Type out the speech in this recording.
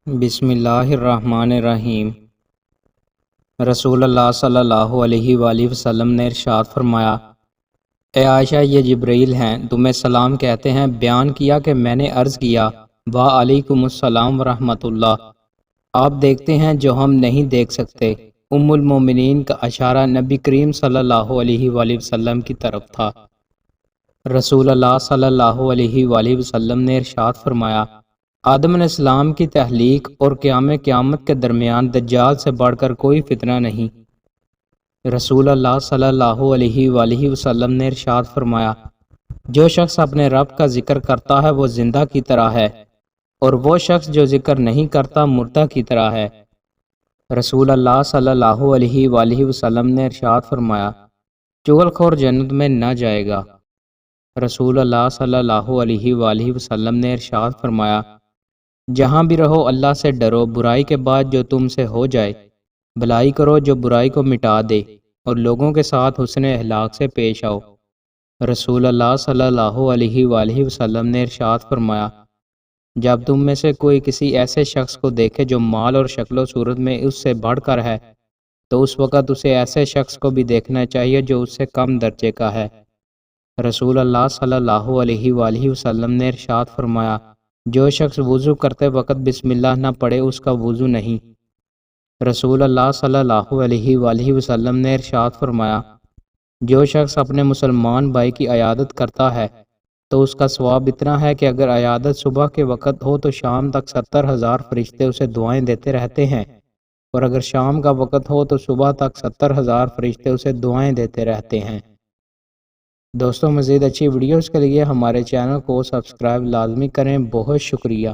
بسم اللہ الرحمن الرحیم۔ رسول اللہ صلی اللہ علیہ وآلہ وسلم نے ارشاد فرمایا، اے عائشہ، یہ جبرائیل ہیں، تمہیں سلام کہتے ہیں۔ بیان کیا کہ میں نے عرض کیا، وعلیکم السلام ورحمۃ اللہ۔ آپ دیکھتے ہیں جو ہم نہیں دیکھ سکتے۔ ام المومنین کا اشارہ نبی کریم صلی اللہ علیہ وآلہ وسلم کی طرف تھا۔ رسول اللہ صلی اللہ علیہ وآلہ وسلم نے ارشاد فرمایا، آدم علیہ السلام کی تخلیق اور قیامت کے درمیان دجال سے بڑھ کر کوئی فتنہ نہیں۔ رسول اللہ صلی اللہ علیہ وآلہ وسلم نے ارشاد فرمایا، جو شخص اپنے رب کا ذکر کرتا ہے وہ زندہ کی طرح ہے، اور وہ شخص جو ذکر نہیں کرتا مردہ کی طرح ہے۔ رسول اللہ صلی اللہ علیہ وآلہ وسلم نے ارشاد فرمایا، چغل خور جنت میں نہ جائے گا۔ رسول اللہ صلی اللہ علیہ وآلہ وسلم نے ارشاد فرمایا، جہاں بھی رہو اللہ سے ڈرو، برائی کے بعد جو تم سے ہو جائے بھلائی کرو جو برائی کو مٹا دے، اور لوگوں کے ساتھ حسن اخلاق سے پیش آؤ۔ رسول اللہ صلی اللہ علیہ وآلہ وسلم نے ارشاد فرمایا، جب تم میں سے کوئی کسی ایسے شخص کو دیکھے جو مال اور شکل و صورت میں اس سے بڑھ کر ہے، تو اس وقت اسے ایسے شخص کو بھی دیکھنا چاہیے جو اس سے کم درجے کا ہے۔ رسول اللہ صلی اللہ علیہ وآلہ وسلم نے ارشاد فرمایا، جو شخص وضو کرتے وقت بسم اللہ نہ پڑھے اس کا وضو نہیں۔ رسول اللہ صلی اللہ علیہ وآلہ وسلم نے ارشاد فرمایا، جو شخص اپنے مسلمان بھائی کی عیادت کرتا ہے تو اس کا ثواب اتنا ہے کہ اگر عیادت صبح کے وقت ہو تو شام تک 70,000 فرشتے اسے دعائیں دیتے رہتے ہیں، اور اگر شام کا وقت ہو تو صبح تک 70,000 فرشتے اسے دعائیں دیتے رہتے ہیں۔ دوستوں، مزید اچھی ویڈیوز کے لیے ہمارے چینل کو سبسکرائب لازمی کریں۔ بہت شکریہ۔